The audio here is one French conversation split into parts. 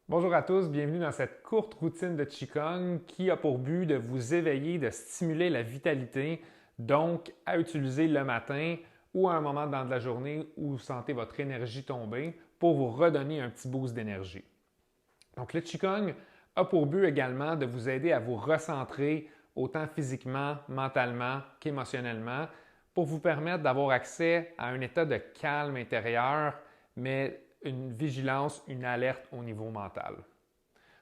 Bonjour à tous, bienvenue dans cette courte routine de Qigong qui a pour but de vous éveiller, de stimuler la vitalité, donc à utiliser le matin ou à un moment dans la journée où vous sentez votre énergie tomber pour vous redonner un petit boost d'énergie. Donc le Qigong a pour but également de vous aider à vous recentrer autant physiquement, mentalement qu'émotionnellement pour vous permettre d'avoir accès à un état de calme intérieur, mais une vigilance, une alerte au niveau mental.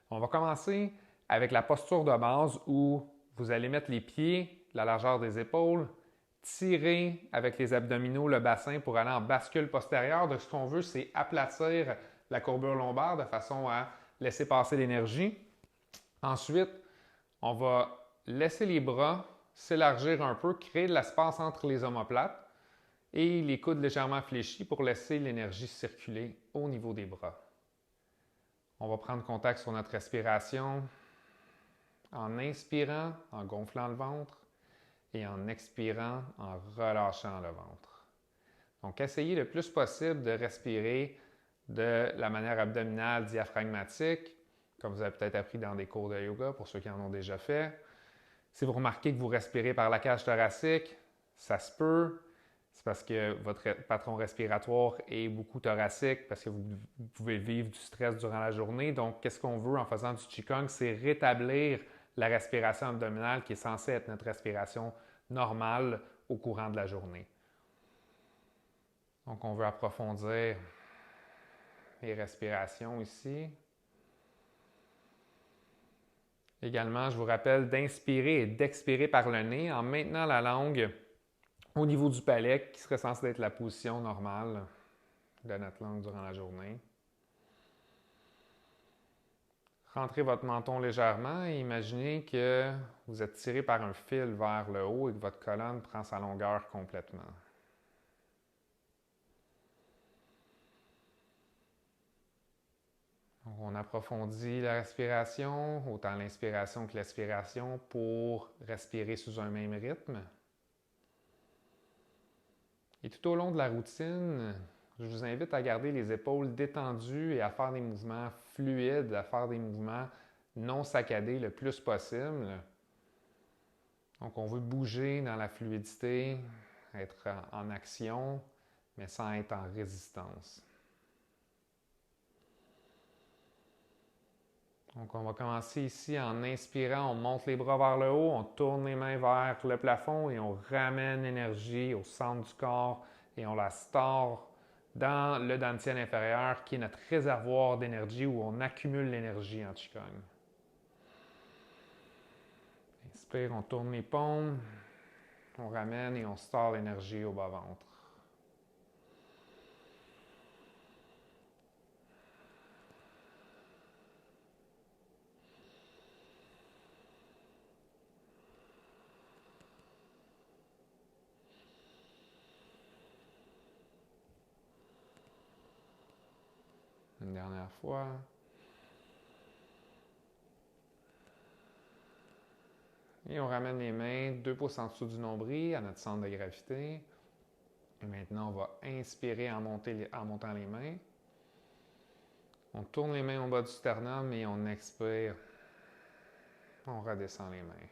On va commencer avec la posture de base où vous allez mettre les pieds, la largeur des épaules, tirer avec les abdominaux le bassin pour aller en bascule postérieure. Donc, ce qu'on veut, c'est aplatir la courbure lombaire de façon à laisser passer l'énergie. Ensuite, on va laisser les bras s'élargir un peu, créer de l'espace entre les omoplates et les coudes légèrement fléchis pour laisser l'énergie circuler au niveau des bras. On va prendre contact sur notre respiration en inspirant, en gonflant le ventre et en expirant, en relâchant le ventre. Donc, essayez le plus possible de respirer de la manière abdominale diaphragmatique, comme vous avez peut-être appris dans des cours de yoga pour ceux qui en ont déjà fait. Si vous remarquez que vous respirez par la cage thoracique, ça se peut. C'est parce que votre patron respiratoire est beaucoup thoracique, parce que vous pouvez vivre du stress durant la journée. Donc, qu'est-ce qu'on veut en faisant du Qigong? C'est rétablir la respiration abdominale qui est censée être notre respiration normale au courant de la journée. Donc, on veut approfondir les respirations ici. Également, je vous rappelle d'inspirer et d'expirer par le nez en maintenant la langue au niveau du palais, qui serait censé être la position normale de notre langue durant la journée. Rentrez votre menton légèrement et imaginez que vous êtes tiré par un fil vers le haut et que votre colonne prend sa longueur complètement. Donc, on approfondit la respiration, autant l'inspiration que l'expiration, pour respirer sous un même rythme. Et tout au long de la routine, je vous invite à garder les épaules détendues et à faire des mouvements fluides, à faire des mouvements non saccadés le plus possible. Donc, on veut bouger dans la fluidité, être en action, mais sans être en résistance. Donc, on va commencer ici en inspirant, on monte les bras vers le haut, on tourne les mains vers le plafond et on ramène l'énergie au centre du corps et on la store dans le dantian inférieur qui est notre réservoir d'énergie où on accumule l'énergie en Qigong. Inspire, on tourne les paumes, on ramène et on store l'énergie au bas-ventre. Une dernière fois. Et on ramène les mains 2 pouces en dessous du nombril à notre centre de gravité. Et maintenant, on va inspirer en montant les mains. On tourne les mains au bas du sternum et on expire. On redescend les mains.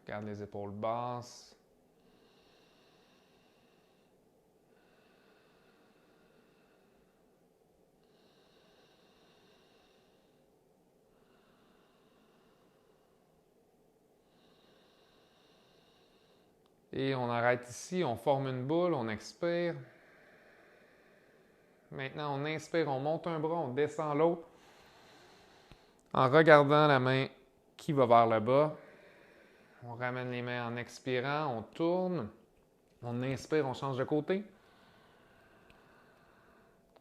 Garde les épaules basses. Et on arrête ici, on forme une boule, on expire. Maintenant, on inspire, on monte un bras, on descend l'autre. En regardant la main qui va vers le bas. On ramène les mains en expirant, on tourne. On inspire, on change de côté.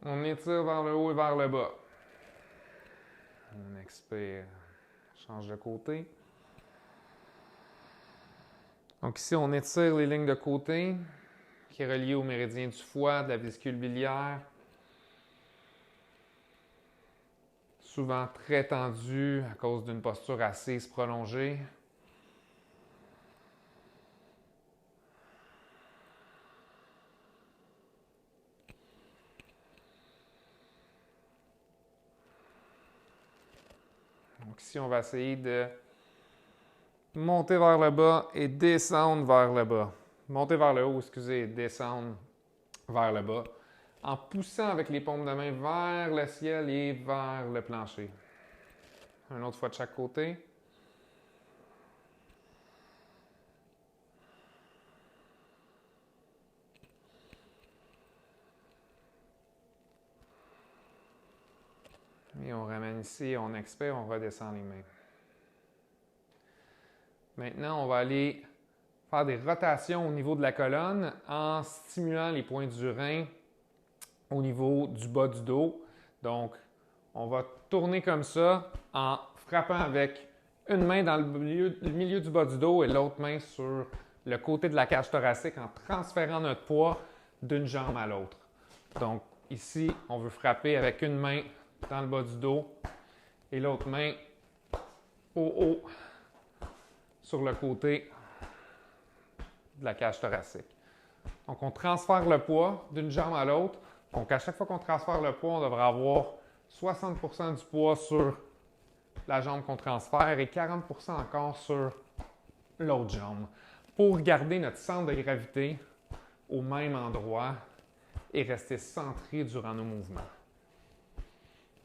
On étire vers le haut et vers le bas. On expire, change de côté. Donc ici, on étire les lignes de côté qui est reliée au méridien du foie, de la vésicule biliaire. Souvent très tendu à cause d'une posture assise prolongée. Donc ici, on va essayer de monter vers le bas et descendre vers le bas. Monter vers le haut, excusez, et descendre vers le bas. En poussant avec les paumes de main vers le ciel et vers le plancher. Une autre fois de chaque côté. Et on ramène ici, on expire, on redescend les mains. Maintenant, on va aller faire des rotations au niveau de la colonne en stimulant les points du rein au niveau du bas du dos. Donc, on va tourner comme ça en frappant avec une main dans le milieu du bas du dos et l'autre main sur le côté de la cage thoracique en transférant notre poids d'une jambe à l'autre. Donc, ici, on veut frapper avec une main dans le bas du dos et l'autre main au haut sur le côté de la cage thoracique. Donc, on transfère le poids d'une jambe à l'autre. Donc, à chaque fois qu'on transfère le poids, on devrait avoir 60% du poids sur la jambe qu'on transfère et 40% encore sur l'autre jambe pour garder notre centre de gravité au même endroit et rester centré durant nos mouvements.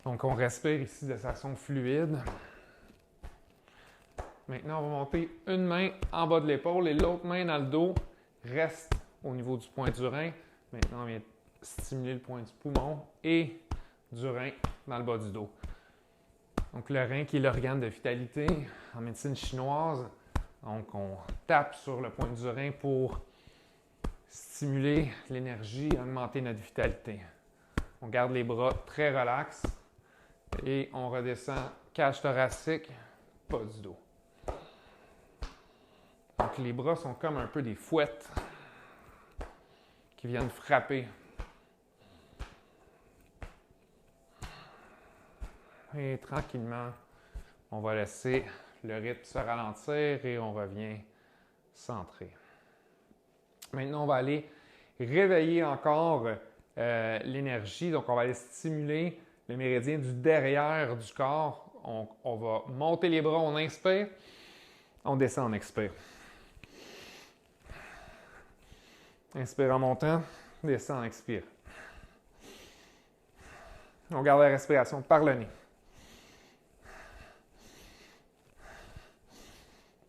Donc, on respire ici de façon fluide. Maintenant, on va monter une main en bas de l'épaule et l'autre main dans le dos reste au niveau du point du rein. Maintenant, on vient stimuler le point du poumon et du rein dans le bas du dos. Donc, le rein qui est l'organe de vitalité en médecine chinoise. Donc, on tape sur le point du rein pour stimuler l'énergie et augmenter notre vitalité. On garde les bras très relax et on redescend cage thoracique, bas du dos. Donc, les bras sont comme un peu des fouettes qui viennent frapper. Et tranquillement, on va laisser le rythme se ralentir et on revient centré. Maintenant, on va aller réveiller encore l'énergie. Donc, on va aller stimuler le méridien du derrière du corps. On va monter les bras, on inspire. On descend, on expire. Inspire en montant, descend, expire. On garde la respiration par le nez.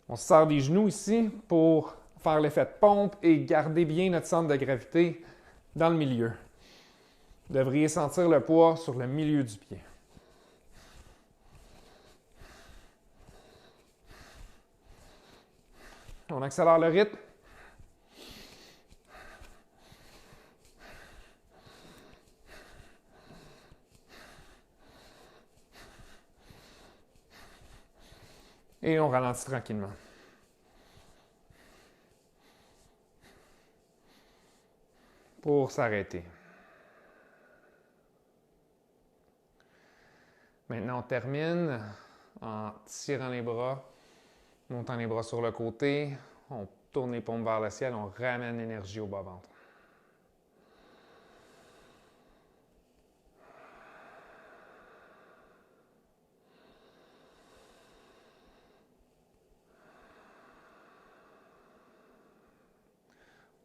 On se serre des genoux ici pour faire l'effet de pompe et garder bien notre centre de gravité dans le milieu. Vous devriez sentir le poids sur le milieu du pied. On accélère le rythme. Et on ralentit tranquillement. Pour s'arrêter. Maintenant, on termine en tirant les bras, montant les bras sur le côté, on tourne les paumes vers le ciel, on ramène l'énergie au bas-ventre.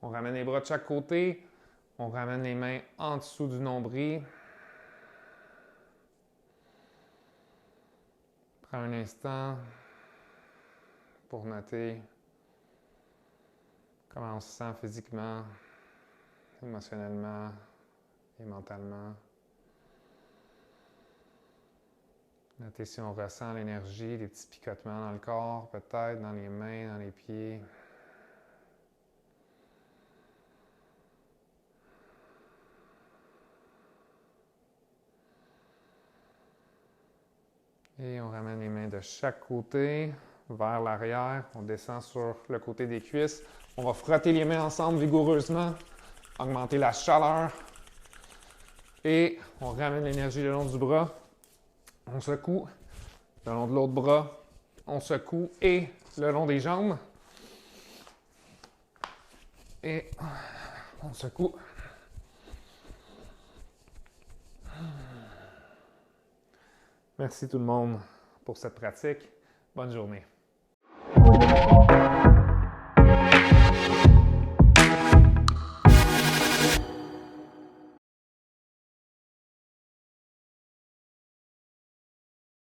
On ramène les bras de chaque côté, on ramène les mains en dessous du nombril. Prends un instant pour noter comment on se sent physiquement, émotionnellement et mentalement. Notez si on ressent l'énergie, des petits picotements dans le corps, peut-être dans les mains, dans les pieds. Et on ramène les mains de chaque côté vers l'arrière. On descend sur le côté des cuisses. On va frotter les mains ensemble vigoureusement, augmenter la chaleur. Et on ramène l'énergie le long du bras. On secoue le long de l'autre bras. On secoue et le long des jambes. Et on secoue. Merci tout le monde pour cette pratique. Bonne journée.